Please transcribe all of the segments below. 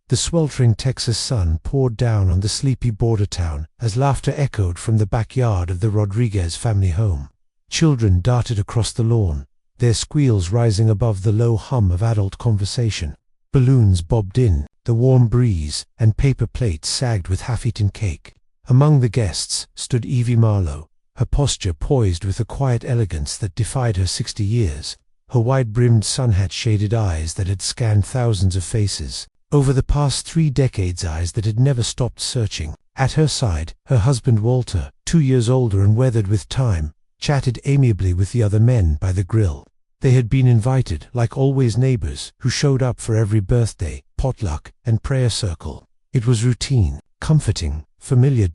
The sweltering Texas sun poured down on the sleepy border town as laughter echoed from the backyard of the Rodriguez family home. Children darted across the lawn, their squeals rising above the low hum of adult conversation. Balloons bobbed in the warm breeze, and paper plates sagged with half-eaten cake. Among the guests stood Evie Marlowe, her posture poised with a quiet elegance that defied her 60 years, her wide-brimmed sun-hat-shaded eyes that had scanned thousands of faces. Over the past 3 decades, eyes that had never stopped searching. At her side, her husband Walter, 2 years older and weathered with time, chatted amiably with the other men by the grill. They had been invited, like always, neighbors who showed up for every birthday, potluck, and prayer circle. It was routine, comforting, familiar.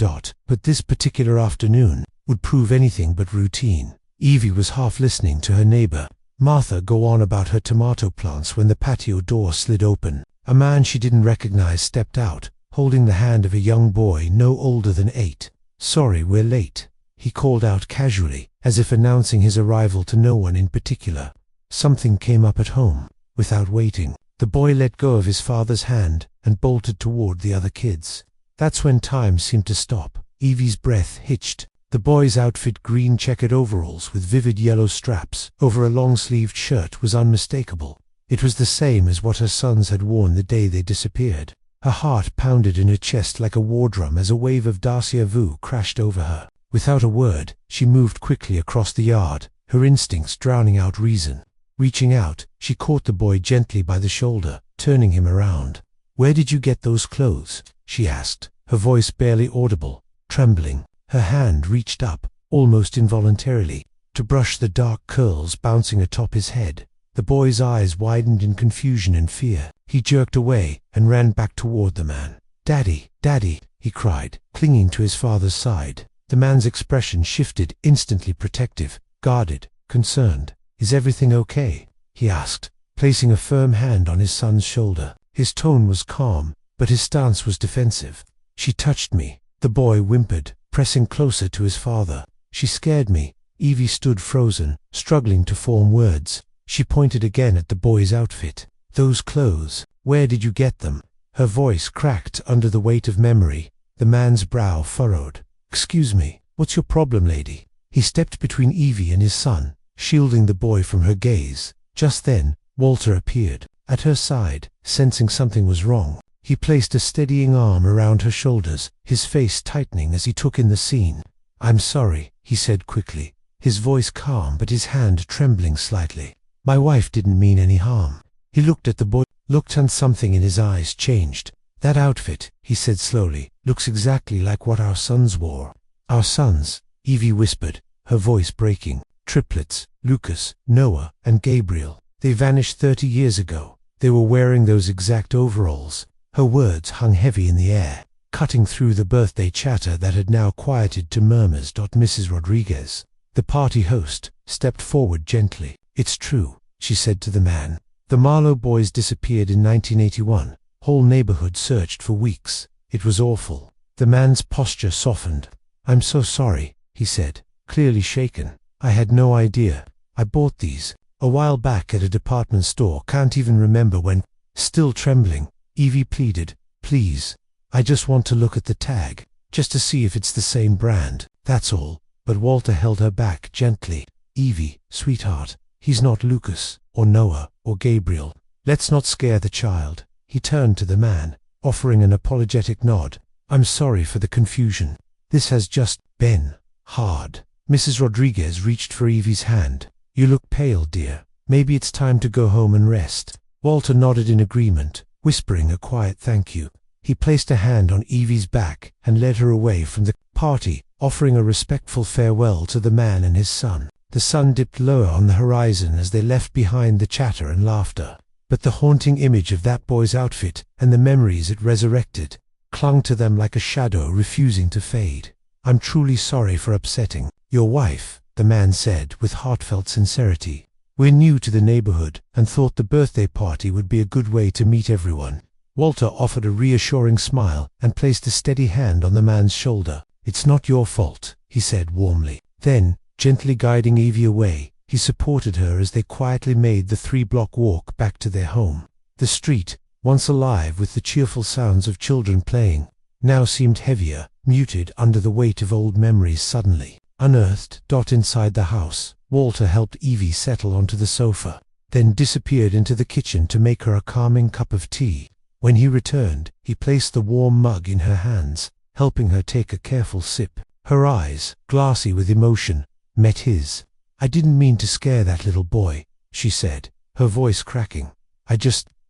But this particular afternoon would prove anything but routine. Evie was half listening to her neighbor, Martha, go on about her tomato plants when the patio door slid open. A man she didn't recognize stepped out, holding the hand of a young boy no older than 8. "Sorry, we're late," he called out casually, as if announcing his arrival to no one in particular. Something came up at home. Without waiting, the boy let go of his father's hand and bolted toward the other kids. That's when time seemed to stop. Evie's breath hitched. The boy's outfit, green checkered overalls with vivid yellow straps over a long-sleeved shirt, was unmistakable. It was the same as what her sons had worn the day they disappeared. Her heart pounded in her chest like a war drum as a wave of déjà vu crashed over her. Without a word, she moved quickly across the yard, her instincts drowning out reason. Reaching out, she caught the boy gently by the shoulder, turning him around. "Where did you get those clothes?" she asked, her voice barely audible, trembling. Her hand reached up, almost involuntarily, to brush the dark curls bouncing atop his head. The boy's eyes widened in confusion and fear. He jerked away and ran back toward the man. "Daddy, Daddy," he cried, clinging to his father's side. The man's expression shifted, instantly protective, guarded, concerned. "Is everything okay?" he asked, placing a firm hand on his son's shoulder. His tone was calm, but his stance was defensive. "She touched me," the boy whimpered, pressing closer to his father. "She scared me." Evie stood frozen, struggling to form words. She pointed again at the boy's outfit. "Those clothes, where did you get them?" Her voice cracked under the weight of memory. The man's brow furrowed. "Excuse me, what's your problem, lady?" He stepped between Evie and his son, shielding the boy from her gaze. Just then, Walter appeared. At her side, sensing something was wrong, he placed a steadying arm around her shoulders, his face tightening as he took in the scene. "I'm sorry," he said quickly, his voice calm but his hand trembling slightly. "My wife didn't mean any harm." He looked at the boy, and something in his eyes changed. "That outfit," he said slowly, "looks exactly like what our sons wore." "Our sons," Evie whispered, her voice breaking. "Triplets, Lucas, Noah, and Gabriel. They vanished 30 years ago. They were wearing those exact overalls." Her words hung heavy in the air, cutting through the birthday chatter that had now quieted to murmurs. Mrs. Rodriguez, the party host, stepped forward gently. "It's true," she said to the man. "The Marlowe boys disappeared in 1981. Whole neighborhood searched for weeks. It was awful." The man's posture softened. "I'm so sorry," he said, clearly shaken. "I had no idea. I bought these a while back at a department store. Can't even remember when." Still trembling, Evie pleaded, "Please, I just want to look at the tag, just to see if it's the same brand, that's all." But Walter held her back gently. "Evie, sweetheart, he's not Lucas, or Noah, or Gabriel. Let's not scare the child." He turned to the man, offering an apologetic nod. "I'm sorry for the confusion. This has just been hard." Mrs. Rodriguez reached for Evie's hand. "You look pale, dear. Maybe it's time to go home and rest." Walter nodded in agreement, whispering a quiet thank you. He placed a hand on Evie's back and led her away from the party, offering a respectful farewell to the man and his son. The sun dipped lower on the horizon as they left behind the chatter and laughter. But the haunting image of that boy's outfit and the memories it resurrected clung to them like a shadow refusing to fade. "I'm truly sorry for upsetting your wife," the man said with heartfelt sincerity. "We're new to the neighborhood and thought the birthday party would be a good way to meet everyone." Walter offered a reassuring smile and placed a steady hand on the man's shoulder. "It's not your fault," he said warmly. Then, gently guiding Evie away, he supported her as they quietly made the 3-block walk back to their home. The street, once alive with the cheerful sounds of children playing, now seemed heavier, muted under the weight of old memories suddenly unearthed. Inside the house, Walter helped Evie settle onto the sofa, then disappeared into the kitchen to make her a calming cup of tea. When he returned, he placed the warm mug in her hands, helping her take a careful sip. Her eyes, glassy with emotion, met his. "I didn't mean to scare that little boy," she said, her voice cracking.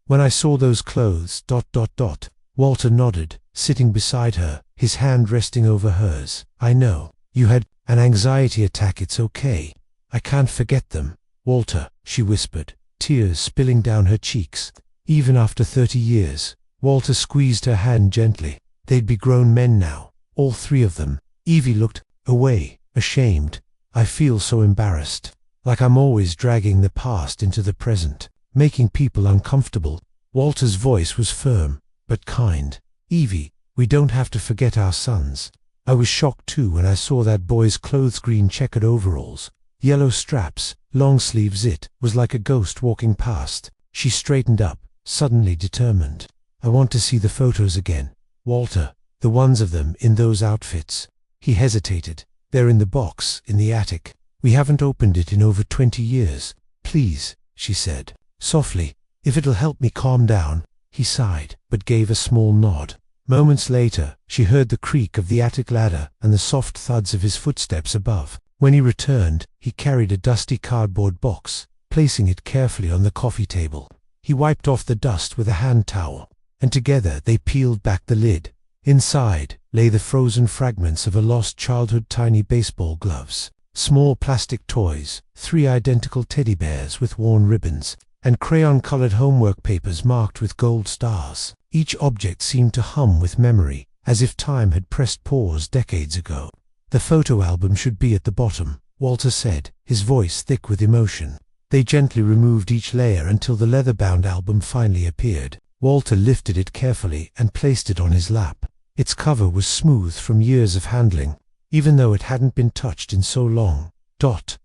When I saw those clothes. Walter nodded, sitting beside her, his hand resting over hers. "I know. You had an anxiety attack. It's okay. I can't forget them, Walter," she whispered, tears spilling down her cheeks. Even after 30 years, Walter squeezed her hand gently. They'd be grown men now, all three of them. Evie looked away, ashamed. "I feel so embarrassed, like I'm always dragging the past into the present, making people uncomfortable." Walter's voice was firm, but kind. "Evie, we don't have to forget our sons. I was shocked too when I saw that boy's clothes, green checkered overalls, yellow straps, long sleeves. It was like a ghost walking past." She straightened up, suddenly determined. "I want to see the photos again, Walter, the ones of them in those outfits." He hesitated. "They're in the box, in the attic. We haven't opened it in over 20 years. Please," she said, softly, "if it'll help me calm down." He sighed, but gave a small nod. Moments later, she heard the creak of the attic ladder and the soft thuds of his footsteps above. When he returned, he carried a dusty cardboard box, placing it carefully on the coffee table. He wiped off the dust with a hand towel, and together they peeled back the lid. Inside lay the frozen fragments of a lost childhood: tiny baseball gloves, small plastic toys, 3 identical teddy bears with worn ribbons, and crayon-colored homework papers marked with gold stars. Each object seemed to hum with memory, as if time had pressed pause decades ago. "The photo album should be at the bottom," Walter said, his voice thick with emotion. They gently removed each layer until the leather-bound album finally appeared. Walter lifted it carefully and placed it on his lap. Its cover was smooth from years of handling, even though it hadn't been touched in so long.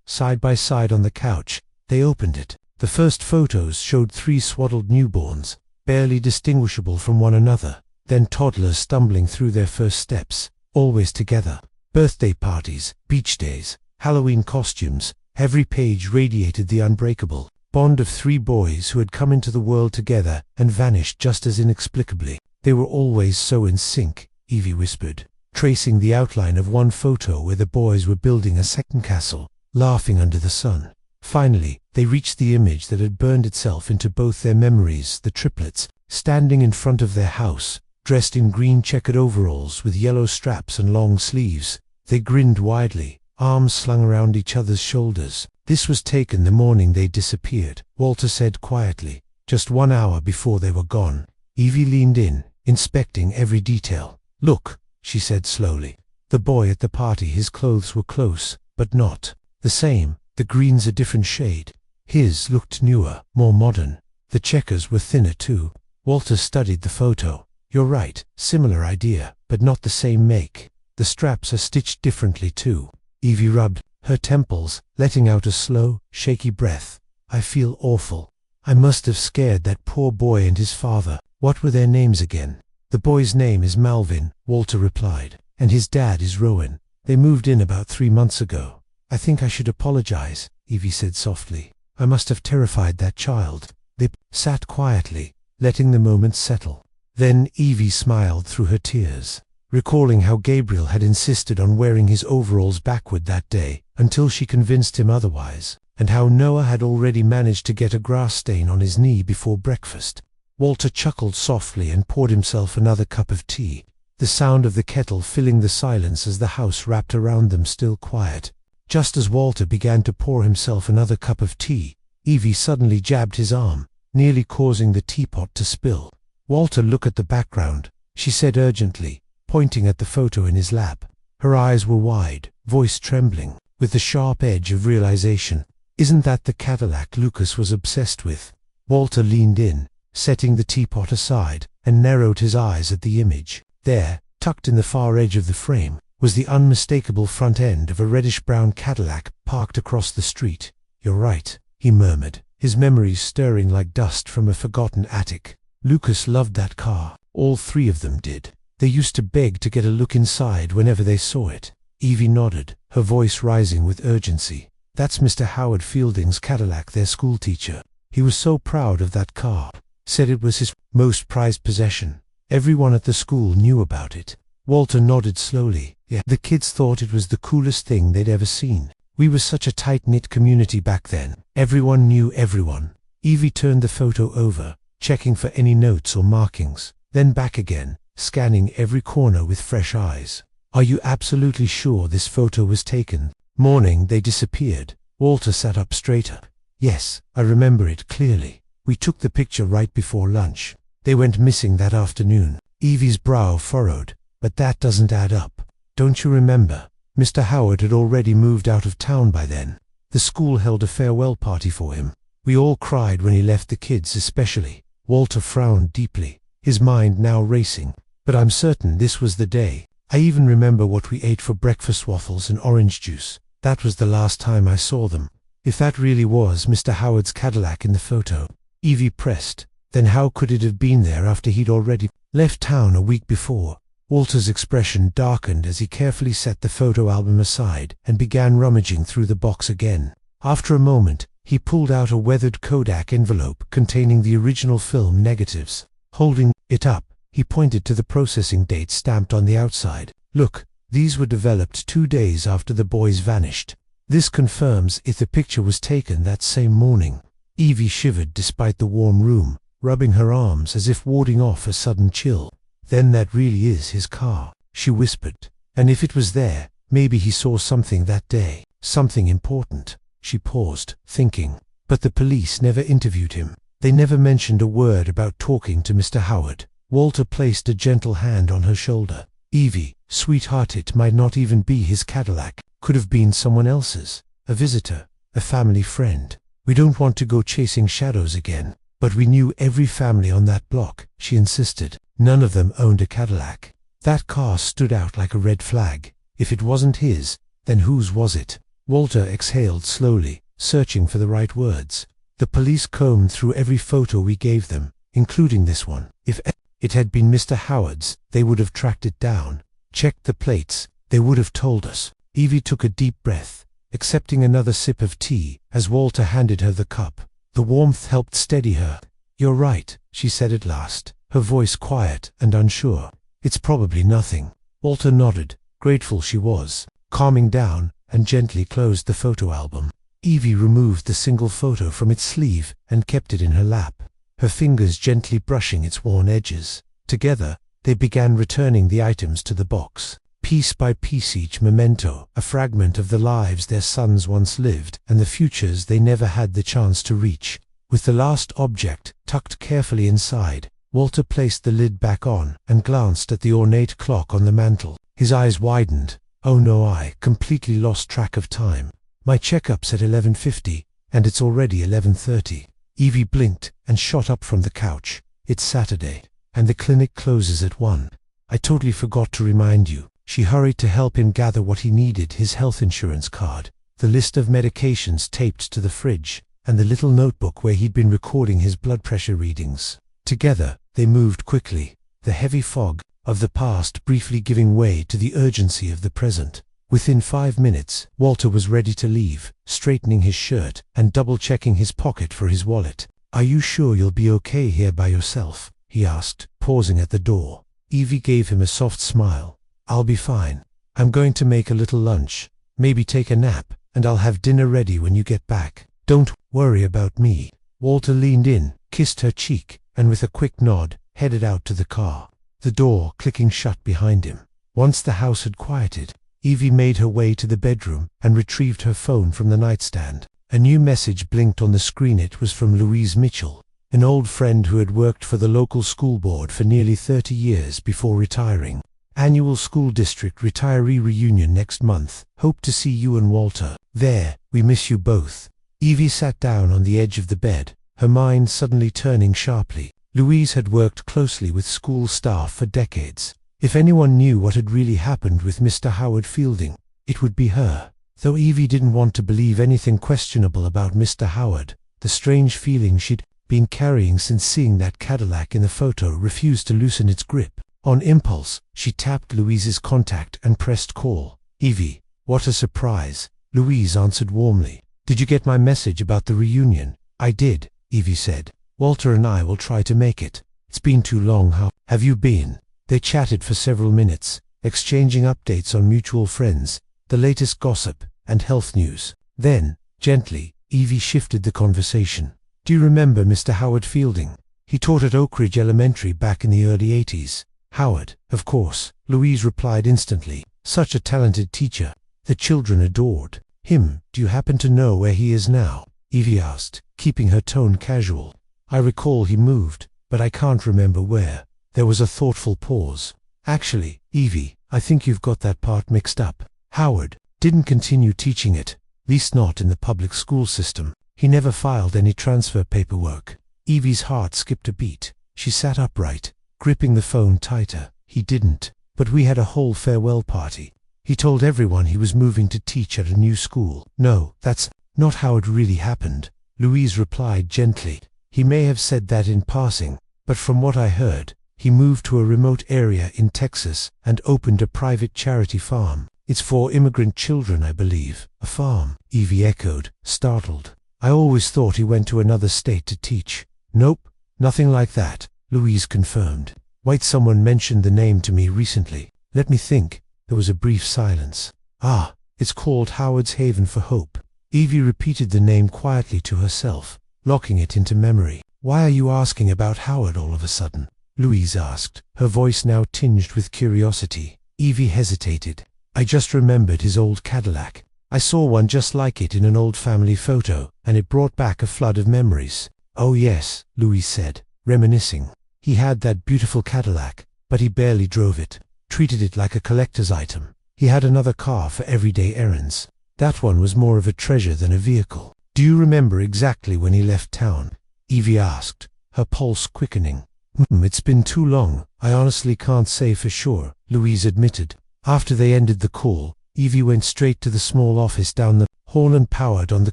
Side by side on the couch, they opened it. The first photos showed 3 swaddled newborns, barely distinguishable from one another, then toddlers stumbling through their first steps, always together. Birthday parties, beach days, Halloween costumes, every page radiated the unbreakable bond of 3 boys who had come into the world together and vanished just as inexplicably. "They were always so in sync," Evie whispered, tracing the outline of one photo where the boys were building a second castle, laughing under the sun. Finally, they reached the image that had burned itself into both their memories: the triplets, standing in front of their house, dressed in green checkered overalls with yellow straps and long sleeves. They grinned widely, arms slung around each other's shoulders. "This was taken the morning they disappeared," Walter said quietly, "just 1 hour before they were gone." Evie leaned in, inspecting every detail. "Look," she said slowly. "The boy at the party, his clothes were close, but not the same. The green's a different shade. His looked newer, more modern. The checkers were thinner too." Walter studied the photo. "You're right, similar idea, but not the same make. The straps are stitched differently too." Evie rubbed her temples, letting out a slow, shaky breath. "I feel awful. I must have scared that poor boy and his father." "What were their names again?" "The boy's name is Malvin," Walter replied, "and his dad is Rowan. They moved in about 3 months ago." "I think I should apologize," Evie said softly. "I must have terrified that child." They sat quietly, letting the moment settle. Then Evie smiled through her tears, recalling how Gabriel had insisted on wearing his overalls backward that day, until she convinced him otherwise, and how Noah had already managed to get a grass stain on his knee before breakfast. Walter chuckled softly and poured himself another cup of tea, the sound of the kettle filling the silence as the house wrapped around them still quiet. Just as Walter began to pour himself another cup of tea, Evie suddenly jabbed his arm, nearly causing the teapot to spill. "Walter, look at the background," she said urgently, pointing at the photo in his lap. Her eyes were wide, voice trembling, with the sharp edge of realization. "Isn't that the Cadillac Lucas was obsessed with?" Walter leaned in, setting the teapot aside, and narrowed his eyes at the image. There, tucked in the far edge of the frame, was the unmistakable front end of a reddish-brown Cadillac parked across the street. "You're right," he murmured, his memories stirring like dust from a forgotten attic. Lucas loved that car. All three of them did. They used to beg to get a look inside whenever they saw it. Evie nodded, her voice rising with urgency. That's Mr. Howard Fielding's Cadillac, their schoolteacher. He was so proud of that car. Said it was his most prized possession. Everyone at the school knew about it. Walter nodded slowly. Yeah, the kids thought it was the coolest thing they'd ever seen. We were such a tight-knit community back then. Everyone knew everyone. Evie turned the photo over, checking for any notes or markings, then back again, scanning every corner with fresh eyes. Are you absolutely sure this photo was taken? Morning they disappeared. Walter sat up straighter. Yes, I remember it clearly. We took the picture right before lunch. They went missing that afternoon. Evie's brow furrowed. But that doesn't add up. Don't you remember? Mr. Howard had already moved out of town by then. The school held a farewell party for him. We all cried when he left, the kids especially. Walter frowned deeply, his mind now racing. But I'm certain this was the day. I even remember what we ate for breakfast: waffles and orange juice. That was the last time I saw them. If that really was Mr. Howard's Cadillac in the photo, Evie pressed, then how could it have been there after he'd already left town a week before? Walter's expression darkened as he carefully set the photo album aside and began rummaging through the box again. After a moment, he pulled out a weathered Kodak envelope containing the original film negatives. Holding it up, he pointed to the processing date stamped on the outside. Look, these were developed 2 days after the boys vanished. This confirms if the picture was taken that same morning. Evie shivered despite the warm room, rubbing her arms as if warding off a sudden chill. Then that really is his car, she whispered. And if it was there, maybe he saw something that day, something important. She paused, thinking. But the police never interviewed him. They never mentioned a word about talking to Mr. Howard. Walter placed a gentle hand on her shoulder. Evie, sweetheart, it might not even be his Cadillac. Could have been someone else's. A visitor, a family friend. We don't want to go chasing shadows again. But we knew every family on that block, she insisted. None of them owned a Cadillac. That car stood out like a red flag. If it wasn't his, then whose was it? Walter exhaled slowly, searching for the right words. The police combed through every photo we gave them, including this one. If it had been Mr. Howard's, they would have tracked it down. Checked the plates, they would have told us. Evie took a deep breath, accepting another sip of tea as Walter handed her the cup. The warmth helped steady her. You're right, she said at last, her voice quiet and unsure. It's probably nothing. Walter nodded, grateful she was, calming down, and gently closed the photo album. Evie removed the single photo from its sleeve and kept it in her lap, her fingers gently brushing its worn edges. Together, they began returning the items to the box. Piece by piece, each memento, a fragment of the lives their sons once lived and the futures they never had the chance to reach. With the last object tucked carefully inside, Walter placed the lid back on and glanced at the ornate clock on the mantel. His eyes widened. Oh no, I completely lost track of time. My checkup's at 11:50, and it's already 11:30. Evie blinked and shot up from the couch. It's Saturday, and the clinic closes at 1. I totally forgot to remind you. She hurried to help him gather what he needed: his health insurance card, the list of medications taped to the fridge, and the little notebook where he'd been recording his blood pressure readings. Together, they moved quickly, the heavy fog of the past briefly giving way to the urgency of the present. Within 5 minutes, Walter was ready to leave, straightening his shirt and double-checking his pocket for his wallet. Are you sure you'll be okay here by yourself? He asked, pausing at the door. Evie gave him a soft smile. I'll be fine. I'm going to make a little lunch, maybe take a nap, and I'll have dinner ready when you get back. Don't worry about me. Walter leaned in, kissed her cheek, and with a quick nod, headed out to the car, the door clicking shut behind him. Once the house had quieted, Evie made her way to the bedroom and retrieved her phone from the nightstand. A new message blinked on the screen. It was from Louise Mitchell, an old friend who had worked for the local school board for nearly 30 years before retiring. Annual school district retiree reunion next month. Hope to see you and Walter there. We miss you both. Evie sat down on the edge of the bed, her mind suddenly turning sharply. Louise had worked closely with school staff for decades. If anyone knew what had really happened with Mr. Howard Fielding, it would be her. Though Evie didn't want to believe anything questionable about Mr. Howard, the strange feeling she'd been carrying since seeing that Cadillac in the photo refused to loosen its grip. On impulse, she tapped Louise's contact and pressed call. "Evie, what a surprise," Louise answered warmly. "Did you get my message about the reunion?" "I did," Evie said. "Walter and I will try to make it. It's been too long. How have you been?" They chatted for several minutes, exchanging updates on mutual friends, the latest gossip, and health news. Then, gently, Evie shifted the conversation. "Do you remember Mr. Howard Fielding? He taught at Oak Ridge Elementary back in the early 80s. "Howard, of course," Louise replied instantly. "Such a talented teacher. The children adored him. Do you happen to know where he is now?" Evie asked, keeping her tone casual. "I recall he moved, but I can't remember where." There was a thoughtful pause. "Actually, Evie, I think you've got that part mixed up. Howard didn't continue teaching at least not in the public school system. He never filed any transfer paperwork." Evie's heart skipped a beat. She sat upright, gripping the phone tighter. "He didn't, but we had a whole farewell party. He told everyone he was moving to teach at a new school." "No, that's not how it really happened," Louise replied gently. "He may have said that in passing, but from what I heard, he moved to a remote area in Texas and opened a private charity farm. It's for immigrant children, I believe." "A farm?" Evie echoed, startled. "I always thought he went to another state to teach." "Nope, nothing like that," Louise confirmed. "Wait, someone mentioned the name to me recently. Let me think." There was a brief silence. "Ah, it's called Howard's Haven for Hope." Evie repeated the name quietly to herself, locking it into memory. "Why are you asking about Howard all of a sudden?" Louise asked, her voice now tinged with curiosity. Evie hesitated. "I just remembered his old Cadillac. I saw one just like it in an old family photo, and it brought back a flood of memories." "Oh yes," Louise said, reminiscing. "He had that beautiful Cadillac, but he barely drove it, treated it like a collector's item. He had another car for everyday errands. That one was more of a treasure than a vehicle." "Do you remember exactly when he left town?" Evie asked, her pulse quickening. It's been too long. I honestly can't say for sure," Louise admitted. After they ended the call, Evie went straight to the small office down the hall and powered on the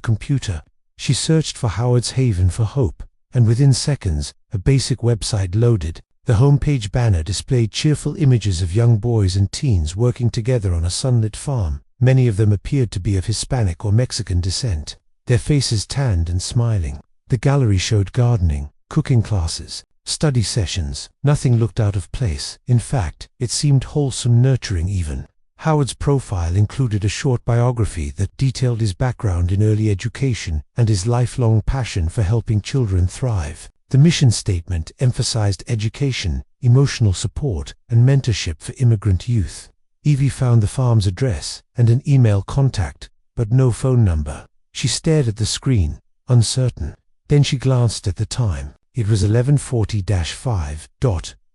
computer. She searched for Howard's Haven for Hope, and within seconds, a basic website loaded. The homepage banner displayed cheerful images of young boys and teens working together on a sunlit farm. Many of them appeared to be of Hispanic or Mexican descent, their faces tanned and smiling. The gallery showed gardening, cooking classes, study sessions. Nothing looked out of place. In fact, it seemed wholesome, nurturing even. Howard's profile included a short biography that detailed his background in early education and his lifelong passion for helping children thrive. The mission statement emphasized education, emotional support, and mentorship for immigrant youth. Evie found the farm's address and an email contact, but no phone number. She stared at the screen, uncertain. Then she glanced at the time. It was 11:40-5.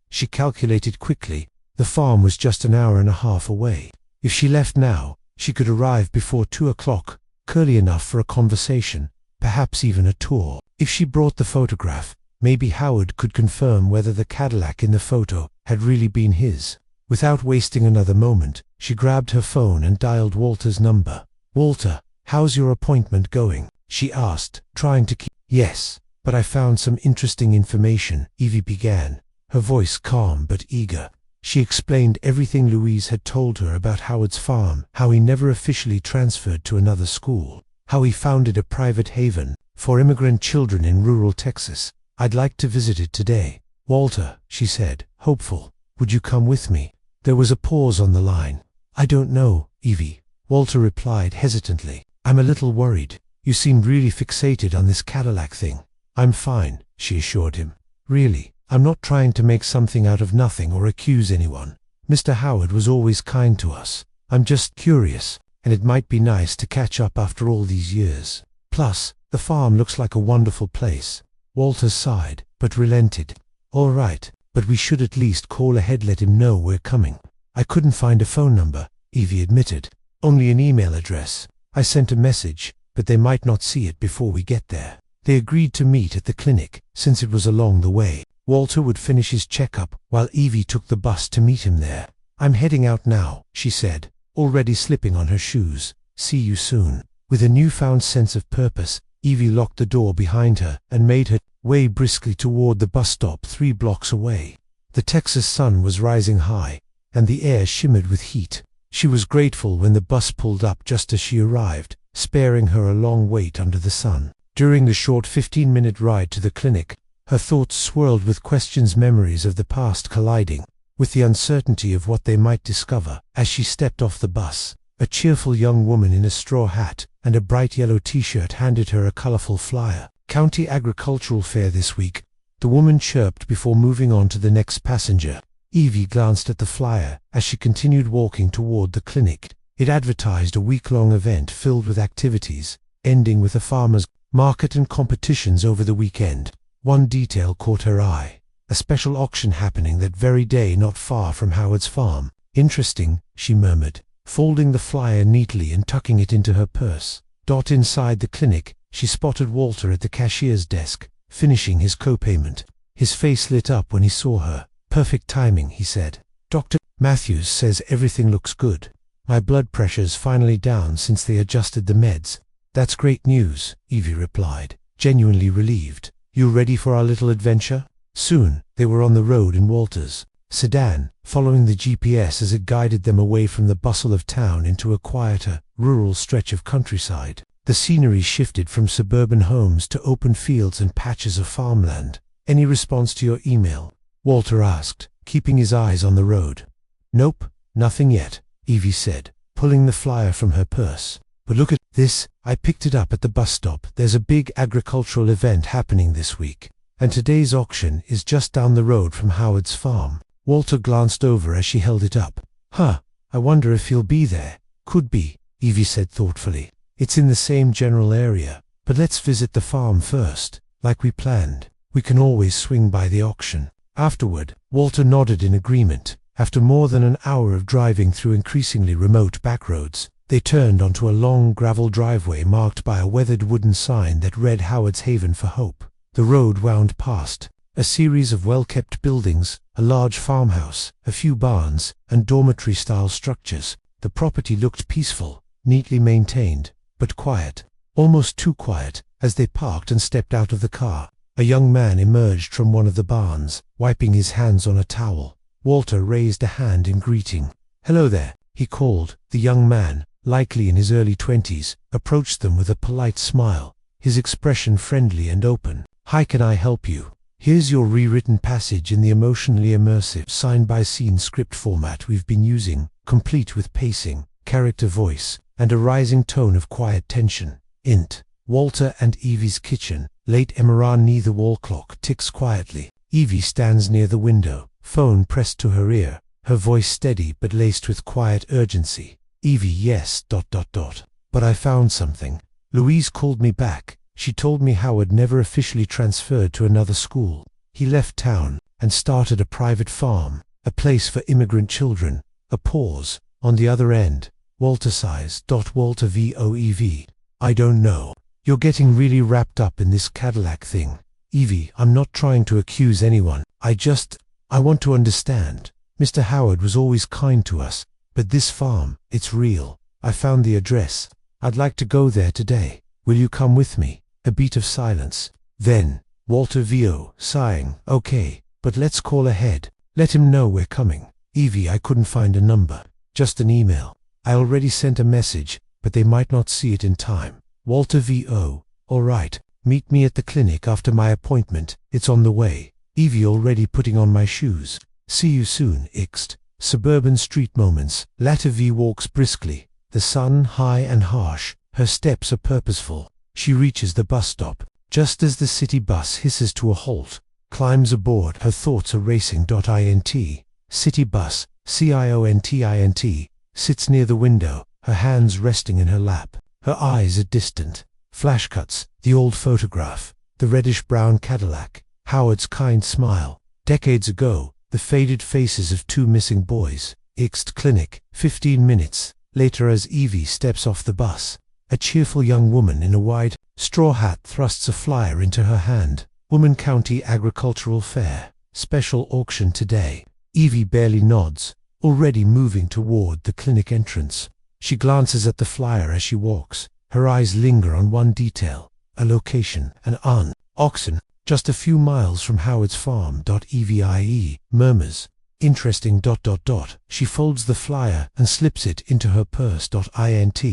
She calculated quickly. The farm was just an hour and a half away. If she left now, she could arrive before 2 o'clock, early enough for a conversation, perhaps even a tour. If she brought the photograph, maybe Howard could confirm whether the Cadillac in the photo had really been his. Without wasting another moment, she grabbed her phone and dialed Walter's number. "Walter, how's your appointment going?" she asked, trying to keep. "Yes, but I found some interesting information," Evie began, her voice calm but eager. She explained everything Louise had told her about Howard's farm, how he never officially transferred to another school, how he founded a private haven for immigrant children in rural Texas. "I'd like to visit it today." "Walter," she said, hopeful, "would you come with me?" There was a pause on the line. "I don't know, Evie," Walter replied hesitantly. "I'm a little worried. You seem really fixated on this Cadillac thing." "I'm fine," she assured him. "Really, I'm not trying to make something out of nothing or accuse anyone. Mr. Howard was always kind to us. I'm just curious, and it might be nice to catch up after all these years. Plus, the farm looks like a wonderful place." Walter sighed, but relented. "All right, but we should at least call ahead, let him know we're coming." "I couldn't find a phone number," Evie admitted. "Only an email address. I sent a message, but they might not see it before we get there." They agreed to meet at the clinic, since it was along the way. Walter would finish his checkup, while Evie took the bus to meet him there. "I'm heading out now," she said, already slipping on her shoes. "See you soon." With a newfound sense of purpose, Evie locked the door behind her and made her way briskly toward the bus stop 3 blocks away. The Texas sun was rising high, and the air shimmered with heat. She was grateful when the bus pulled up just as she arrived, sparing her a long wait under the sun. During the short 15-minute ride to the clinic, her thoughts swirled with questions, memories of the past colliding with the uncertainty of what they might discover. As she stepped off the bus, a cheerful young woman in a straw hat and a bright yellow t-shirt handed her a colorful flyer. "County Agricultural Fair this week," the woman chirped before moving on to the next passenger. Evie glanced at the flyer as she continued walking toward the clinic. It advertised a week-long event filled with activities, ending with a farmer's market and competitions over the weekend. One detail caught her eye: a special auction happening that very day not far from Howard's farm. "Interesting," she murmured, folding the flyer neatly and tucking it into her purse. Inside the clinic, she spotted Walter at the cashier's desk, finishing his co-payment. His face lit up when he saw her. "Perfect timing," he said. "Dr. Matthews says everything looks good. My blood pressure's finally down since they adjusted the meds." "That's great news," Evie replied, genuinely relieved. "You ready for our little adventure?" Soon, they were on the road in Walter's sedan, following the GPS as it guided them away from the bustle of town into a quieter, rural stretch of countryside. The scenery shifted from suburban homes to open fields and patches of farmland. "Any response to your email?" Walter asked, keeping his eyes on the road. "Nope, nothing yet," Evie said, pulling the flyer from her purse. "But look at this, I picked it up at the bus stop. There's a big agricultural event happening this week, and today's auction is just down the road from Howard's farm." Walter glanced over as she held it up. "Huh, I wonder if he'll be there." "Could be," Evie said thoughtfully. "It's in the same general area, but let's visit the farm first, like we planned. We can always swing by the auction afterward." Walter nodded in agreement. After more than an hour of driving through increasingly remote backroads, they turned onto a long gravel driveway marked by a weathered wooden sign that read Howard's Haven for Hope. The road wound past a series of well-kept buildings, a large farmhouse, a few barns, and dormitory-style structures. The property looked peaceful, neatly maintained, but quiet, almost too quiet. As they parked and stepped out of the car, a young man emerged from one of the barns, wiping his hands on a towel. Walter raised a hand in greeting. "Hello there," he called. The young man, likely in his early 20s, approached them with a polite smile, his expression friendly and open. "Hi, can I help you? Here's your rewritten passage in the emotionally immersive scene-by-scene script format we've been using, complete with pacing, character voice, and a rising tone of quiet tension. Int. Walter and Evie's kitchen. Late Emirani. The wall clock ticks quietly. Evie stands near the window, phone pressed to her ear, her voice steady but laced with quiet urgency. "Evie, yes, ... But I found something. Louise called me back. She told me Howard never officially transferred to another school. He left town and started a private farm, a place for immigrant children." A pause. On the other end, Walter sighs. "Walter VOEV. I don't know. You're getting really wrapped up in this Cadillac thing." "Evie, I'm not trying to accuse anyone. I want to understand. Mr. Howard was always kind to us, but this farm, it's real. I found the address. I'd like to go there today. Will you come with me?" A beat of silence. Then, Walter VO, sighing. "Okay, but let's call ahead. Let him know we're coming." "Evie, I couldn't find a number. Just an email. I already sent a message, but they might not see it in time." Walter VO, "All right, meet me at the clinic after my appointment. It's on the way." Evie, already putting on my shoes. "See you soon, Ixt." Suburban street moments. Latter V walks briskly, the sun high and harsh. Her steps are purposeful. She reaches the bus stop, just as the city bus hisses to a halt. Climbs aboard. Her thoughts are racing. Int. City bus, CIONTINT, sits near the window, her hands resting in her lap. Her eyes are distant. Flash cuts. The old photograph. The reddish-brown Cadillac. Howard's kind smile. Decades ago. The faded faces of 2 missing boys. Ixt clinic. 15 minutes later, as Evie steps off the bus, a cheerful young woman in a wide straw hat thrusts a flyer into her hand. "Woman County Agricultural Fair. Special auction today." Evie barely nods, already moving toward the clinic entrance. She glances at the flyer as she walks. Her eyes linger on one detail, a location, an oxen. just a few miles from Howard's farm. Evie murmurs, interesting. She folds the flyer and slips it into her purse. Int,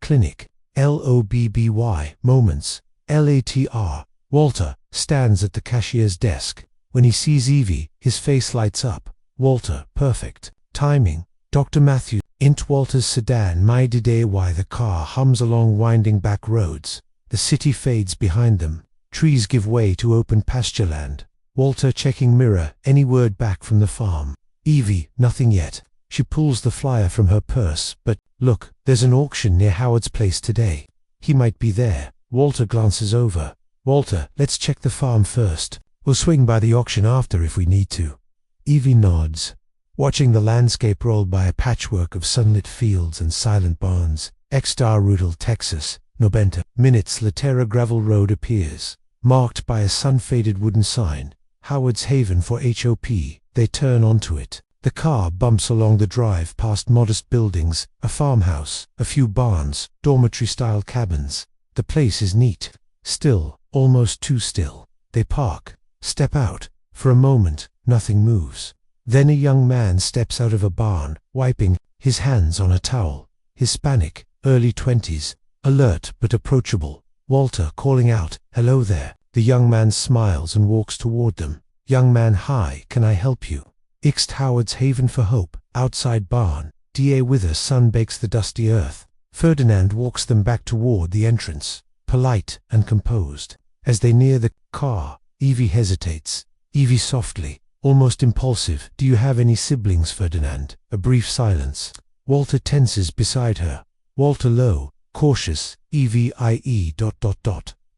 clinic, LOBBY, moments, LATR. Walter stands at the cashier's desk. When he sees Evie, his face lights up. Walter, perfect timing. Dr. Matthews, int Walter's sedan. My day. The car hums along winding back roads. The city fades behind them. Trees give way to open pastureland. Walter checking mirror, any word back from the farm? Evie, nothing yet. She pulls the flyer from her purse, but, look, there's an auction near Howard's place today. He might be there. Walter glances over. Walter, let's check the farm first. We'll swing by the auction after if we need to. Evie nods, watching the landscape roll by, a patchwork of sunlit fields and silent barns. Rural, Texas, 90 minutes later. A gravel road appears, marked by a sun-faded wooden sign. Howard's Haven for HOP. They turn onto it. The car bumps along the drive past modest buildings, a farmhouse, a few barns, dormitory-style cabins. The place is neat. Still, almost too still. They park, step out. For a moment, nothing moves. Then a young man steps out of a barn, wiping his hands on a towel. Hispanic, early 20s, alert but approachable. Walter calling out, "Hello there." The young man smiles and walks toward them. Young man, "Hi, can I help you?" Ixt Howard's Haven for Hope, outside barn. Da Wither sun bakes the dusty earth. Ferdinand walks them back toward the entrance, polite and composed. As they near the car, Evie hesitates. Evie softly, almost impulsive, "Do you have any siblings, Ferdinand?" A brief silence. Walter tenses beside her. Walter low, cautious, Evie.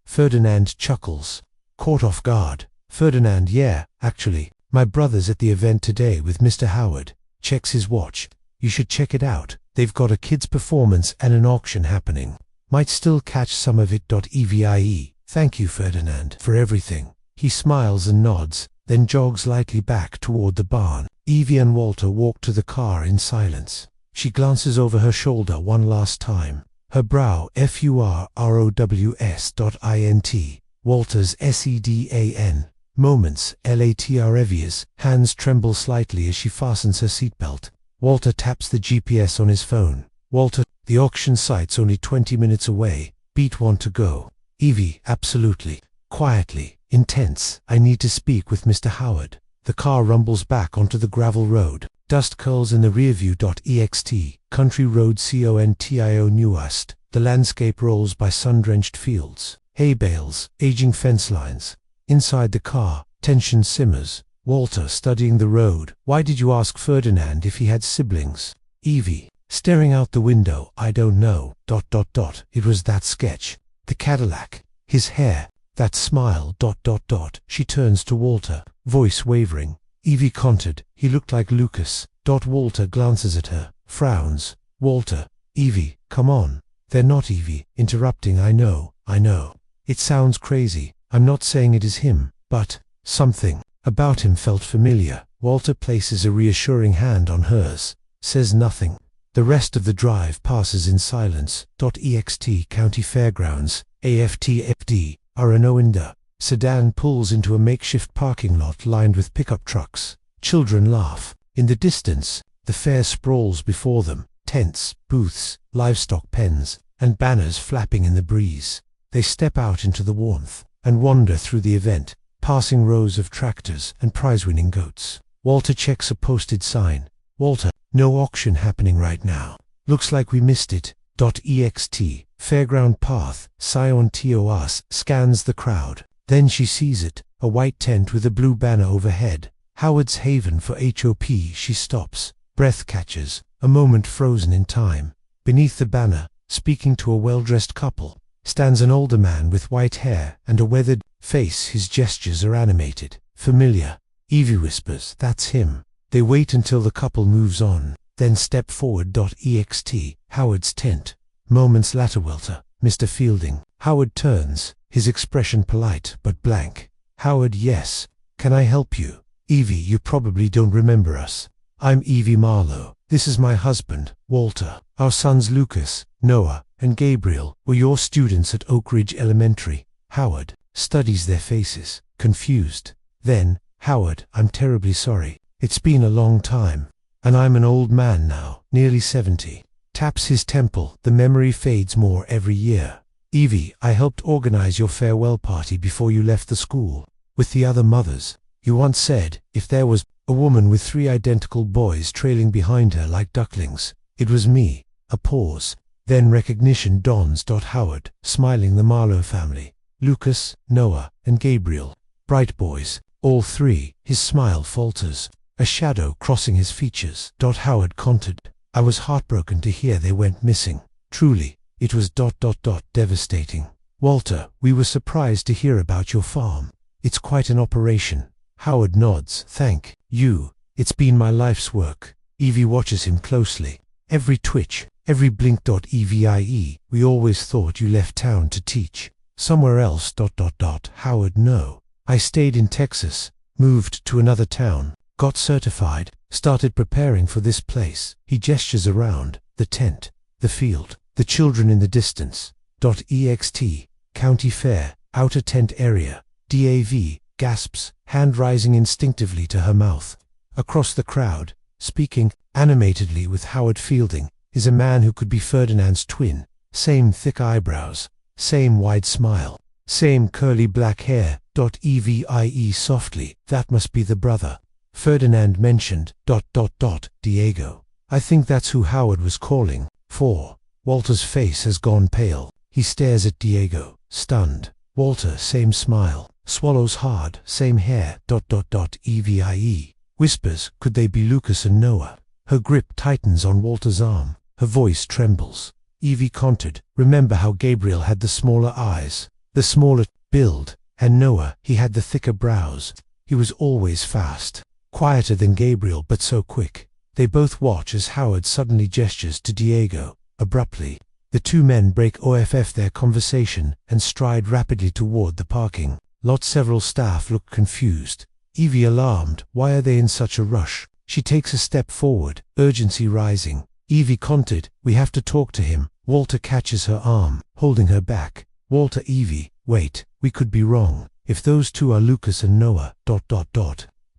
Ferdinand chuckles, caught off guard. Ferdinand, "Yeah, actually, my brother's at the event today with Mr. Howard." Checks his watch. "You should check it out. They've got a kids' performance and an auction happening. Might still catch some of it." Evie, "Thank you, Ferdinand, for everything." He smiles and nods, then jogs lightly back toward the barn. Evie and Walter walk to the car in silence. She glances over her shoulder one last time. Her brow furrows. Walter's sedan. Moments, latr. Evie's hands tremble slightly as she fastens her seatbelt. Walter taps the GPS on his phone. Walter, "The auction site's only 20 minutes away. Beat one to go." Evie, "Absolutely." Quietly, intense, "I need to speak with Mr. Howard." The car rumbles back onto the gravel road. Dust curls in the rearview. Ext, country road Contio Newest. The landscape rolls by sun-drenched fields, hay bales, aging fence lines. Inside the car, tension simmers. Walter studying the road. "Why did you ask Ferdinand if he had siblings?" Evie, staring out the window. "I don't know. It was that sketch. The Cadillac. His hair. That smile. She turns to Walter, voice wavering. Evie countered, "He looked like Lucas." Walter glances at her, frowns. Walter, "Evie, come on." "They're not." Evie, interrupting, I know. It sounds crazy. I'm not saying it is him, but something about him felt familiar." Walter places a reassuring hand on hers, says nothing. The rest of the drive passes in silence. Ext County Fairgrounds, AFTFD, Aranoinda. Sedan pulls into a makeshift parking lot lined with pickup trucks. Children laugh. In the distance, the fair sprawls before them, tents, booths, livestock pens, and banners flapping in the breeze. They step out into the warmth and wander through the event, passing rows of tractors and prize-winning goats. Walter checks a posted sign. "Walter, no auction happening right now. Looks like we missed it." Ext, Fairground Path, Sion TOS, scans the crowd. Then she sees it, a white tent with a blue banner overhead. Howard's Haven for HOP. She stops. Breath catches, a moment frozen in time. Beneath the banner, speaking to a well-dressed couple, stands an older man with white hair and a weathered face. His gestures are animated, familiar. Evie whispers, "That's him." They wait until the couple moves on, then step forward. Ext, Howard's tent. Moments later. "Walter, Mr. Fielding." Howard turns, his expression polite but blank. "Howard, yes. Can I help you?" "Evie, you probably don't remember us. I'm Evie Marlowe. This is my husband, Walter. Our sons Lucas, Noah, and Gabriel were your students at Oak Ridge Elementary." Howard studies their faces. confused. Then, Howard, I'm terribly sorry. It's been a long time. And I'm an old man now, nearly 70. Taps his temple, the memory fades more every year. Evie, I helped organize your farewell party before you left the school. With the other mothers. You once said, if there was a woman with 3 identical boys trailing behind her like ducklings, it was me. A pause. Then recognition dawns. Howard, smiling, the Marlowe family. Lucas, Noah, and Gabriel. Bright boys, all 3. His smile falters, a shadow crossing his features. Howard countered. I was heartbroken to hear they went missing. Truly, it was devastating. Walter, we were surprised to hear about your farm. It's quite an operation. Howard nods. Thank you. It's been my life's work. Evie watches him closely. Every twitch, every blink. Evie, we always thought you left town to teach. Somewhere else. Howard, no. I stayed in Texas, moved to another town, got certified, started preparing for this place. He gestures around, the tent, the field, the children in the distance. Ext, county fair, outer tent area. DAV, gasps, hand rising instinctively to her mouth. Across the crowd, speaking animatedly with Howard Fielding, is a man who could be Ferdinand's twin. Same thick eyebrows, same wide smile, same curly black hair. Evie softly, that must be the brother Ferdinand mentioned. Diego. I think that's who Howard was calling for. Walter's face has gone pale. He stares at Diego, stunned. Walter, same smile, swallows hard, same hair. Evie whispers, could they be Lucas and Noah? Her grip tightens on Walter's arm. Her voice trembles. Evie countered, remember how Gabriel had the smaller eyes, the smaller build, and Noah, he had the thicker brows. He was always fast, quieter than Gabriel but so quick. They both watch as Howard suddenly gestures to Diego. Abruptly, the 2 men break off their conversation and stride rapidly toward the parking lot. Several staff look confused. Evie alarmed, why are they in such a rush? She takes a step forward, urgency rising. Evie countered, we have to talk to him. Walter catches her arm, holding her back. Walter, Evie, wait, we could be wrong. If those 2 are Lucas and Noah,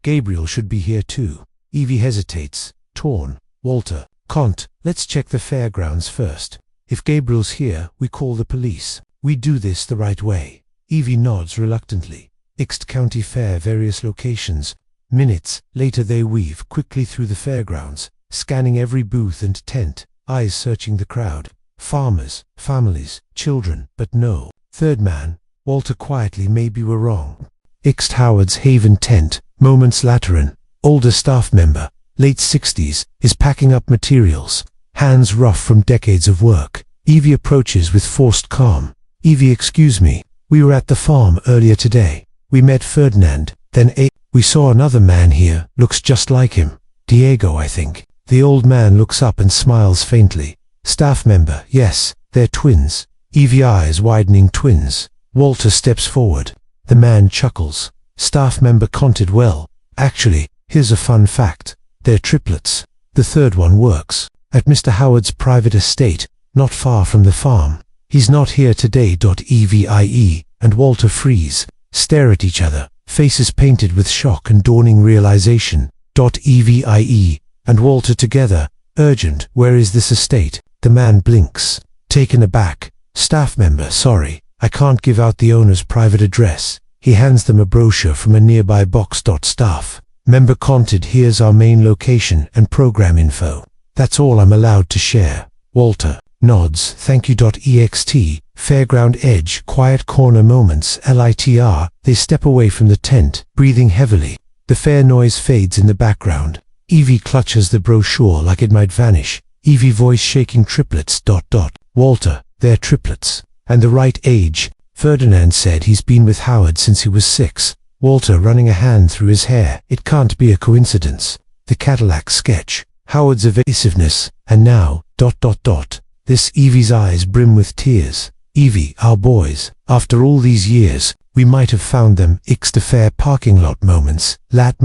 Gabriel should be here too. Evie hesitates, torn. Walter, can't, let's check the fairgrounds first. If Gabriel's here, we call the police. We do this the right way. Evie nods reluctantly. Ixt County Fair, various locations. Minutes later they weave quickly through the fairgrounds, scanning every booth and tent, eyes searching the crowd. Farmers, families, children, but no. Third man, Walter quietly, maybe we're wrong. Ixt Howard's Haven tent, moments later an older staff member, late 60s, is packing up materials, hands rough from decades of work. Evie approaches with forced calm. Evie, excuse me, we were at the farm earlier today. We met Ferdinand, then we saw another man here, looks just like him. Diego, I think. The old man looks up and smiles faintly. Staff member, yes, they're twins. Evie eyes widening, twins. Walter steps forward. The man chuckles. Staff member counted, well, actually, here's a fun fact. They're triplets. The third one works at Mr. Howard's private estate, not far from the farm. He's not here today. Evie and Walter freeze, stare at each other, faces painted with shock and dawning realization. Evie and Walter together, urgent, where is this estate? The man blinks, taken aback. Staff member, sorry, I can't give out the owner's private address. He hands them a brochure from a nearby box. Staff member counted, here's our main location and program info. That's all I'm allowed to share. Walter nods, thank you. Ext, fairground edge, quiet corner moments. LITR, they step away from the tent, breathing heavily. The fair noise fades in the background. Evie clutches the brochure like it might vanish. Evie voice shaking, triplets. Walter, they're triplets. And the right age. Ferdinand said he's been with Howard since he was 6. Walter running a hand through his hair. It can't be a coincidence. The Cadillac sketch. Howard's evasiveness. And now, This Evie's eyes brim with tears. Evie, our boys. After all these years, we might have found them. Ixt fair parking lot moments. Lat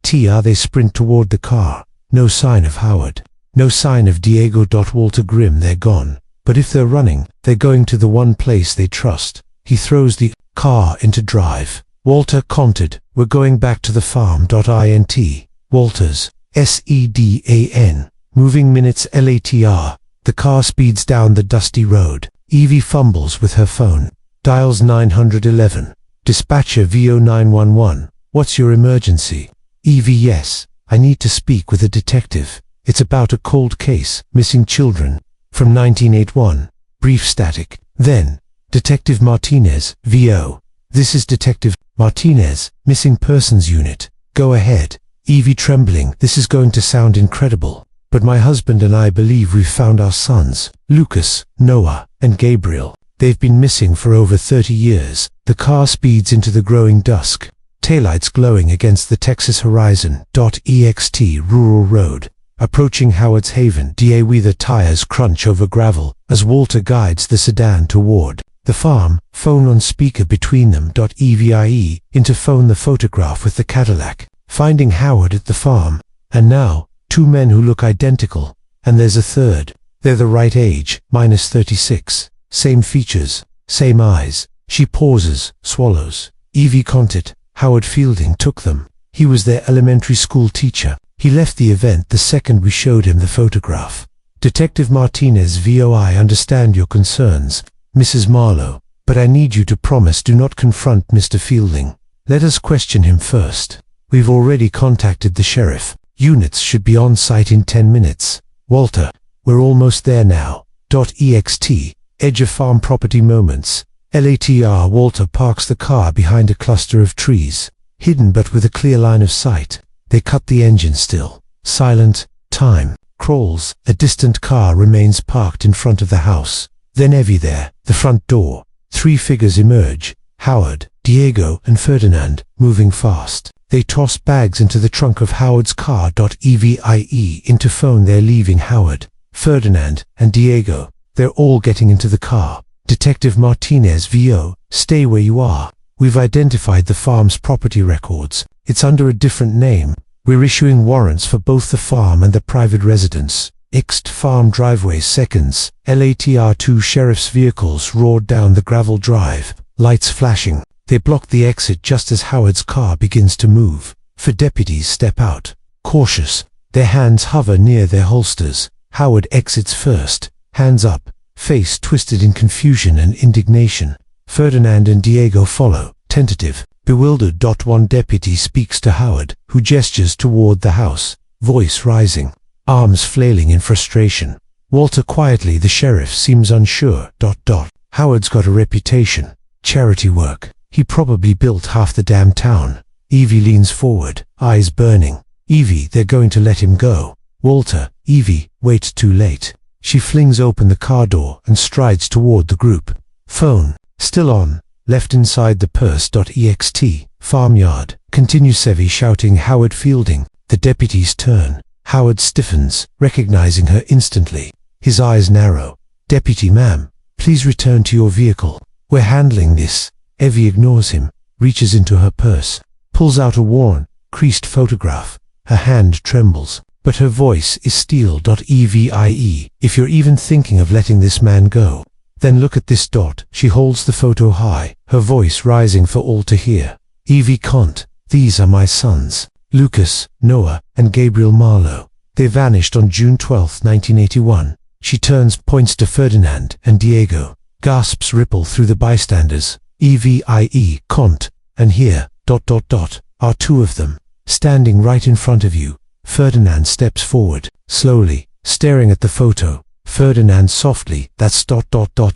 T. They sprint toward the car. No sign of Howard. No sign of Diego. Walter grim, they're gone. But if they're running, they're going to the one place they trust. He throws the car into drive. Walter conted, we're going back to the farm. Int. Walters, SEDAN. Moving minutes LATR. The car speeds down the dusty road. Evie fumbles with her phone. Dials 911. Dispatcher VO 911. What's your emergency? Evie, yes. I need to speak with a detective. It's about a cold case, missing children. From 1981. Brief static. Then, Detective Martinez, VO. This is Detective Martinez, Missing Persons Unit. Go ahead. Evie trembling. This is going to sound incredible, but my husband and I believe we've found our sons, Lucas, Noah, and Gabriel. They've been missing for over 30 years. The car speeds into the growing dusk. Taillights glowing against the Texas horizon. Ext rural road. Approaching Howard's Haven. DAW the tires crunch over gravel as Walter guides the sedan toward the farm. Phone on speaker between them. Evie interphone the photograph with the Cadillac. Finding Howard at the farm. And now, two men who look identical. And there's a third. They're the right age, -36. Same features, same eyes. She pauses, swallows. Evie conted. Howard Fielding took them. He was their elementary school teacher. He left the event the second we showed him the photograph. Detective Martinez, VOI, understand your concerns, Mrs. Marlowe, but I need you to promise do not confront Mr. Fielding. Let us question him first. We've already contacted the sheriff. Units should be on site in 10 minutes. Walter, we're almost there now. Ext, edge of farm property moments. LATR. Walter parks the car behind a cluster of trees. Hidden but with a clear line of sight. They cut the engine still. Silent. Time crawls. A distant car remains parked in front of the house. Then Evie there. The front door. Three figures emerge. Howard, Diego, and Ferdinand, moving fast. They toss bags into the trunk of Howard's car. Evie interphone they're leaving Howard, Ferdinand, and Diego. They're all getting into the car. Detective Martinez, VO, stay where you are. We've identified the farm's property records. It's under a different name. We're issuing warrants for both the farm and the private residence. Ext farm driveway seconds. LATR. Two sheriff's vehicles roared down the gravel drive, lights flashing. They block the exit just as Howard's car begins to move. Four deputies step out, cautious. Their hands hover near their holsters. Howard exits first, hands up, face twisted in confusion and indignation. Ferdinand and Diego follow, tentative, bewildered. One deputy speaks to Howard, who gestures toward the house, voice rising, arms flailing in frustration. Walter quietly. The sheriff seems unsure. Howard's got a reputation. Charity work. He probably built half the damn town. Evie leans forward, eyes burning. Evie, they're going to let him go. Walter, Evie, wait, too late. She flings open the car door and strides toward the group. Phone, still on, left inside the purse. Ext, farmyard, continues Evie shouting Howard Fielding. The deputies turn. Howard stiffens, recognizing her instantly. His eyes narrow. Deputy, ma'am, please return to your vehicle. We're handling this. Evie ignores him, reaches into her purse, pulls out a worn, creased photograph. Her hand trembles, but her voice is steel. Evie, if you're even thinking of letting this man go, then look at this. She holds the photo high, her voice rising for all to hear. Evie can't. These are my sons, Lucas, Noah, and Gabriel Marlowe. They vanished on June 12, 1981. She turns, points to Ferdinand and Diego. Gasps ripple through the bystanders. Evie can't. And here, are two of them, standing right in front of you. Ferdinand steps forward, slowly, staring at the photo. Ferdinand softly, that's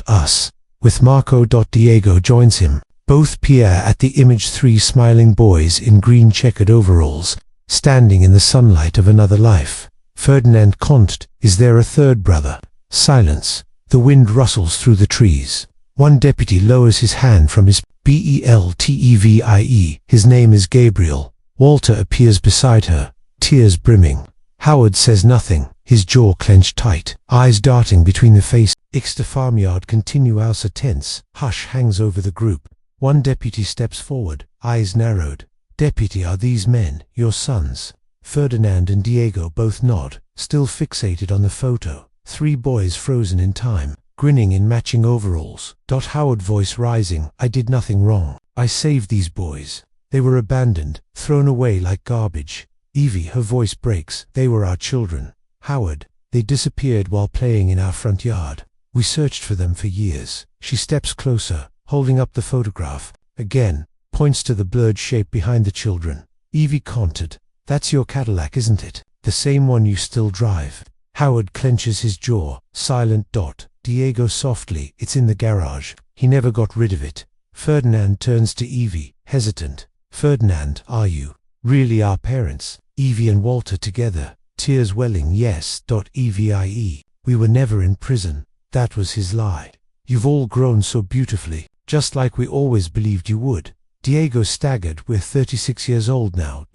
us. With Marco. Diego joins him. Both peer at the image. Three smiling boys in green checkered overalls, standing in the sunlight of another life. Ferdinand can't. Is there a third brother? Silence. The wind rustles through the trees. One deputy lowers his hand from his beltevie. His name is Gabriel. Walter appears beside her, tears brimming. Howard says nothing, his jaw clenched tight, eyes darting between the face. Exter farmyard continuous tense. Hush hangs over the group. One deputy steps forward, eyes narrowed. Deputy, are these men your sons? Ferdinand and Diego both nod, still fixated on the photo. Three boys frozen in time, grinning in matching overalls. Howard voice rising, I did nothing wrong. I saved these boys. They were abandoned, thrown away like garbage. Evie, her voice breaks. They were our children. Howard, they disappeared while playing in our front yard. We searched for them for years. She steps closer, holding up the photograph. Again, points to the blurred shape behind the children. Evie countered. That's your Cadillac, isn't it? The same one you still drive. Howard clenches his jaw. Silent. Diego softly. It's in the garage. He never got rid of it. Ferdinand turns to Evie, hesitant. Ferdinand, are you really our parents? Evie and Walter together. Tears welling. Yes. Evie. We were never in prison. That was his lie. You've all grown so beautifully, just like we always believed you would. Diego staggered. We're 36 years old now.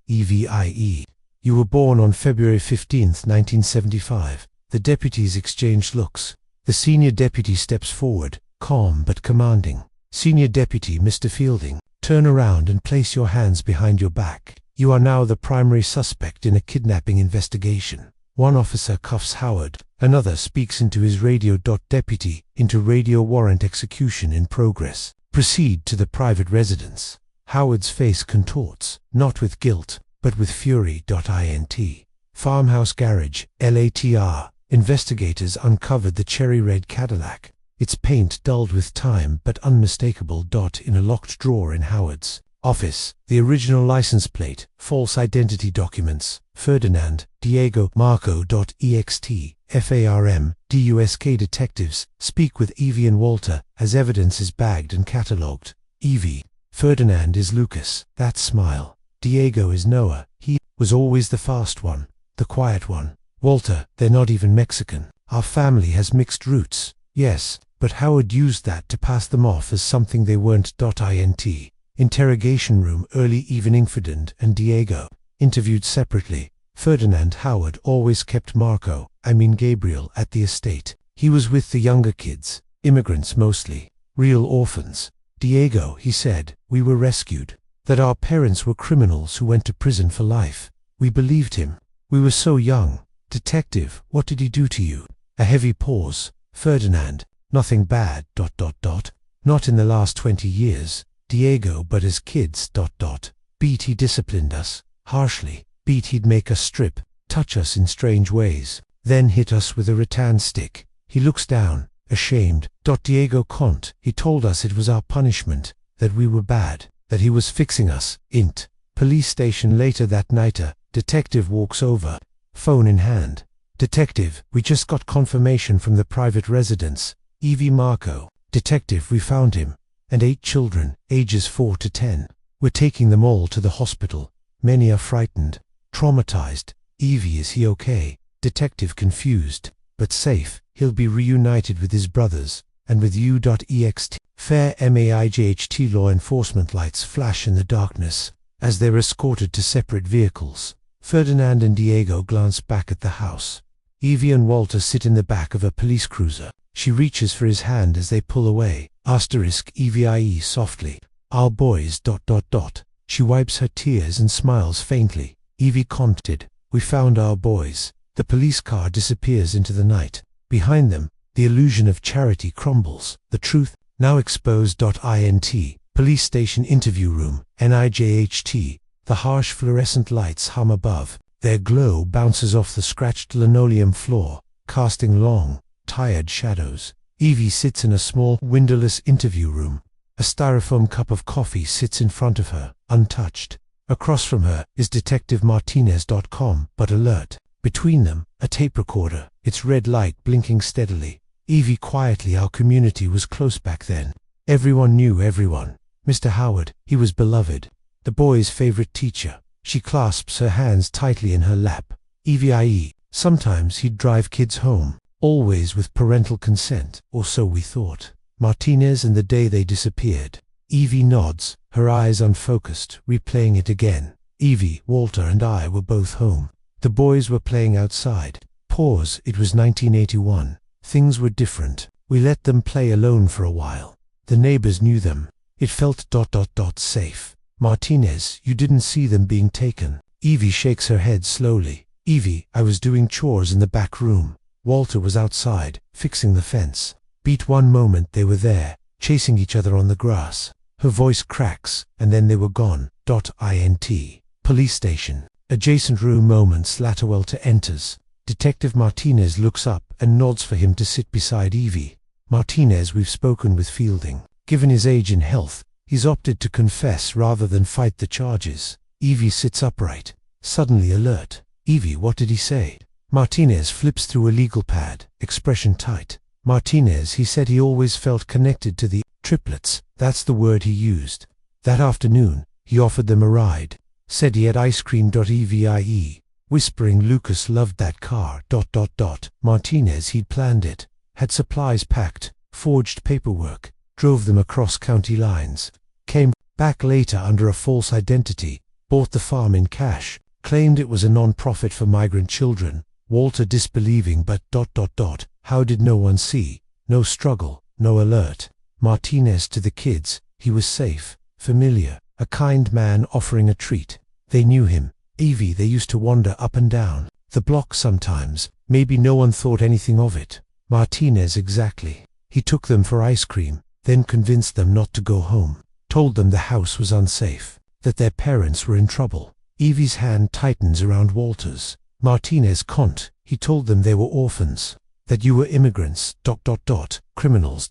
Evie. You were born on February 15th, 1975. The deputies exchanged looks. The senior deputy steps forward, calm but commanding. Senior deputy, Mr. Fielding, turn around and place your hands behind your back. You are now the primary suspect in a kidnapping investigation. One officer cuffs Howard. Another speaks into his radio. Deputy, into radio, warrant execution in progress. Proceed to the private residence. Howard's face contorts, not with guilt, but with fury. Farmhouse garage, LATR. Investigators uncovered the cherry-red Cadillac. Its paint dulled with time but unmistakable. In a locked drawer in Howard's office. The original license plate, false identity documents. Ferdinand, Diego, Marco. Ext. FARM, DUSK detectives speak with Evie and Walter as evidence is bagged and catalogued. Evie. Ferdinand is Lucas. That smile. Diego is Noah. He was always the fast one, the quiet one. Walter, they're not even Mexican. Our family has mixed roots. Yes, but Howard used that to pass them off as something they weren't. Interrogation room, early evening. Ferdinand and Diego interviewed separately. Ferdinand. Howard always kept Gabriel at the estate. He was with the younger kids, immigrants mostly, real orphans. Diego, he said, we were rescued. That our parents were criminals who went to prison for life. We believed him. We were so young. Detective, what did he do to you? A heavy pause. Ferdinand, nothing bad. Not in the last 20 years. Diego, but as kids. Beat he disciplined us, harshly. Beat he'd make us strip, touch us in strange ways, then hit us with a rattan stick. He looks down, ashamed. Diego can't. He told us it was our punishment, that we were bad, that he was fixing us. Int. Police station later that night. Detective walks over, phone in hand. Detective, we just got confirmation from the private residence. Evie. Marco. Detective, we found him. And 8 children, ages 4 to 10. We're taking them all to the hospital. Many are frightened, traumatized. Evie, is he okay? Detective, confused, but safe. He'll be reunited with his brothers, and with you. Ext. Fair MAIJHT. Law enforcement lights flash in the darkness, as they're escorted to separate vehicles. Ferdinand and Diego glance back at the house. Evie and Walter sit in the back of a police cruiser. She reaches for his hand as they pull away. Evie softly. Our boys. She wipes her tears and smiles faintly. Evie commented, we found our boys. The police car disappears into the night. Behind them, the illusion of charity crumbles. The truth, now exposed. Police station interview room, NIJHT. The harsh fluorescent lights hum above. Their glow bounces off the scratched linoleum floor, casting long, tired shadows. Evie sits in a small, windowless interview room. A styrofoam cup of coffee sits in front of her, untouched. Across from her is Detective Martinez. But alert. Between them, a tape recorder, its red light blinking steadily. Evie quietly, our community was close back then. Everyone knew everyone. Mr. Howard, he was beloved. The boy's favorite teacher. She clasps her hands tightly in her lap. Evie. Sometimes he'd drive kids home, always with parental consent, or so we thought. Martinez and the day they disappeared. Evie nods, her eyes unfocused, replaying it again. Evie, Walter and I were both home. The boys were playing outside. Pause. It was 1981. Things were different. We let them play alone for a while. The neighbors knew them. It felt safe. Martinez, you didn't see them being taken. Evie shakes her head slowly. Evie, I was doing chores in the back room. Walter was outside, fixing the fence. Beat one moment they were there, chasing each other on the grass. Her voice cracks, and then they were gone. Int. Police station. Adjacent room moments later. Walter enters. Detective Martinez looks up and nods for him to sit beside Evie. Martinez, we've spoken with Fielding. Given his age and health, he's opted to confess rather than fight the charges. Evie sits upright, suddenly alert. Evie, what did he say? Martinez flips through a legal pad, expression tight. Martinez, he said he always felt connected to the triplets. That's the word he used. That afternoon, he offered them a ride. Said he had ice cream. Evie, whispering Lucas loved that car. Martinez, he'd planned it, had supplies packed, forged paperwork, drove them across county lines, came back later under a false identity, bought the farm in cash, claimed it was a non-profit for migrant children. Walter disbelieving, but how did no one see? No struggle, no alert. Martinez, to the kids, he was safe, familiar, a kind man offering a treat. They knew him. Evie, they used to wander up and down the block sometimes. Maybe no one thought anything of it. Martinez, exactly. He took them for ice cream, then convinced them not to go home. Told them the house was unsafe, that their parents were in trouble. Evie's hand tightens around Walter's. Martinez can't. He told them they were orphans, that you were immigrants, criminals,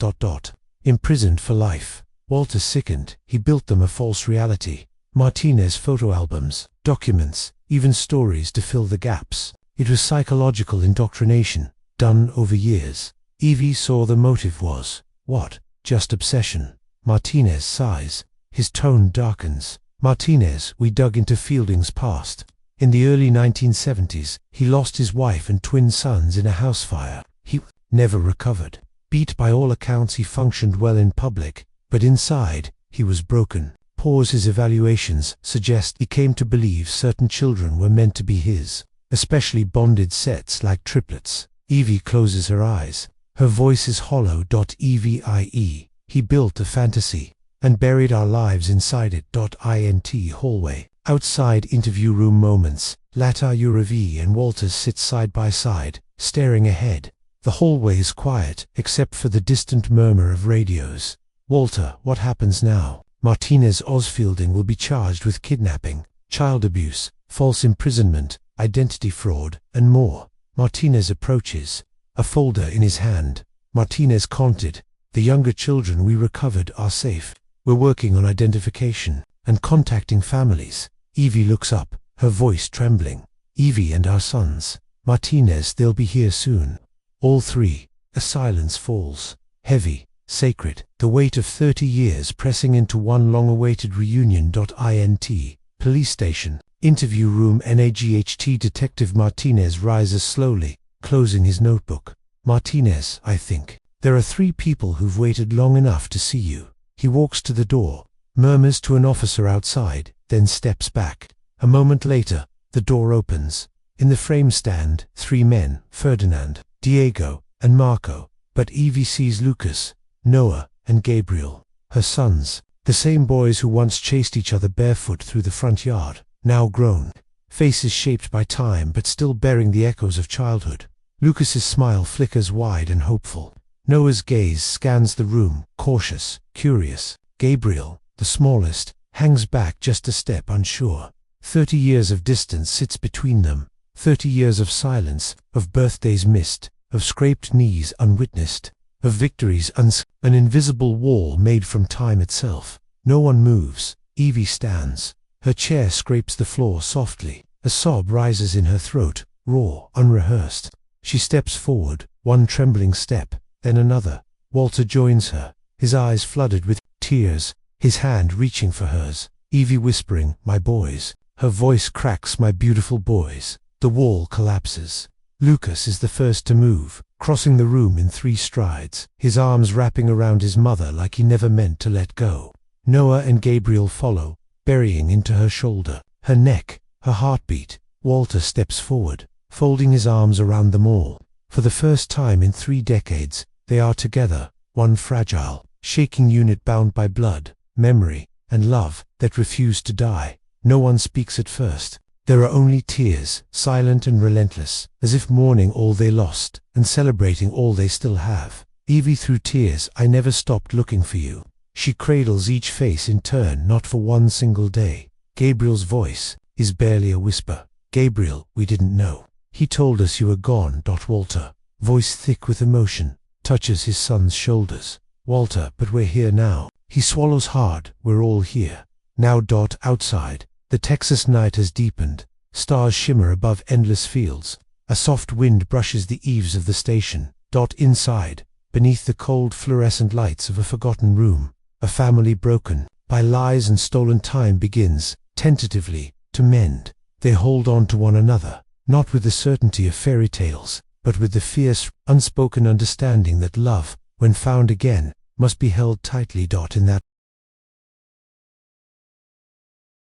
imprisoned for life. Walter sickened. He built them a false reality. Martinez, photo albums, documents, even stories to fill the gaps. It was psychological indoctrination, done over years. Evie saw the motive was, what? Just obsession. Martinez sighs. His tone darkens. Martinez, we dug into Fielding's past. In the early 1970s, he lost his wife and twin sons in a house fire. He never recovered. Beat by all accounts, he functioned well in public, but inside, he was broken. His evaluations suggest he came to believe certain children were meant to be his, especially bonded sets like triplets. Evie closes her eyes. Her voice is hollow. Evie, he built a fantasy and buried our lives inside it. Int. Hallway. Outside interview room moments. Later, Evie and Walter sit side by side, staring ahead. The hallway is quiet, except for the distant murmur of radios. Walter, what happens now? Martinez, Fielding will be charged with kidnapping, child abuse, false imprisonment, identity fraud, and more. Martinez approaches, a folder in his hand. Martinez counted. The younger children we recovered are safe. We're working on identification and contacting families. Evie looks up, her voice trembling. Evie and our sons. Martinez, they'll be here soon. All three. A silence falls, heavy, sacred, the weight of 30 years pressing into one long-awaited reunion. Int. Police station. Interview room. NAGHT. Detective Martinez rises slowly, closing his notebook. Martinez, I think. There are 3 people who've waited long enough to see you. He walks to the door, murmurs to an officer outside, then steps back. A moment later, the door opens. In the frame stand 3 men, Ferdinand, Diego, and Marco. But Evie sees Lucas, Noah, and Gabriel, her sons, the same boys who once chased each other barefoot through the front yard, now grown, faces shaped by time but still bearing the echoes of childhood. Lucas's smile flickers wide and hopeful. Noah's gaze scans the room, cautious, curious. Gabriel, the smallest, hangs back just a step, unsure. 30 years of distance sits between them, 30 years of silence, of birthdays missed, of scraped knees unwitnessed, of victories an invisible wall made from time itself. No one moves. Evie stands. Her chair scrapes the floor softly. A sob rises in her throat, raw, unrehearsed. She steps forward, one trembling step, then another. Walter joins her, his eyes flooded with tears, his hand reaching for hers. Evie whispering, my boys. Her voice cracks, my beautiful boys. The wall collapses. Lucas is the first to move, crossing the room in 3 strides, his arms wrapping around his mother like he never meant to let go. Noah and Gabriel follow, burying into her shoulder, her neck, her heartbeat. Walter steps forward, folding his arms around them all. For the first time in 3 decades, they are together, one fragile, shaking unit bound by blood, memory, and love that refuse to die. No one speaks at first. There are only tears, silent and relentless, as if mourning all they lost, and celebrating all they still have. Evie, through tears, I never stopped looking for you. She cradles each face in turn, not for one single day. Gabriel's voice is barely a whisper. Gabriel, we didn't know. He told us you were gone. Walter, voice thick with emotion, touches his son's shoulders. Walter, but we're here now. He swallows hard. We're all here. Now. Outside, the Texas night has deepened. Stars shimmer above endless fields. A soft wind brushes the eaves of the station. Inside, beneath the cold fluorescent lights of a forgotten room, a family broken by lies and stolen time begins, tentatively, to mend. They hold on to one another, not with the certainty of fairy tales, but with the fierce, unspoken understanding that love, when found again, must be held tightly. In that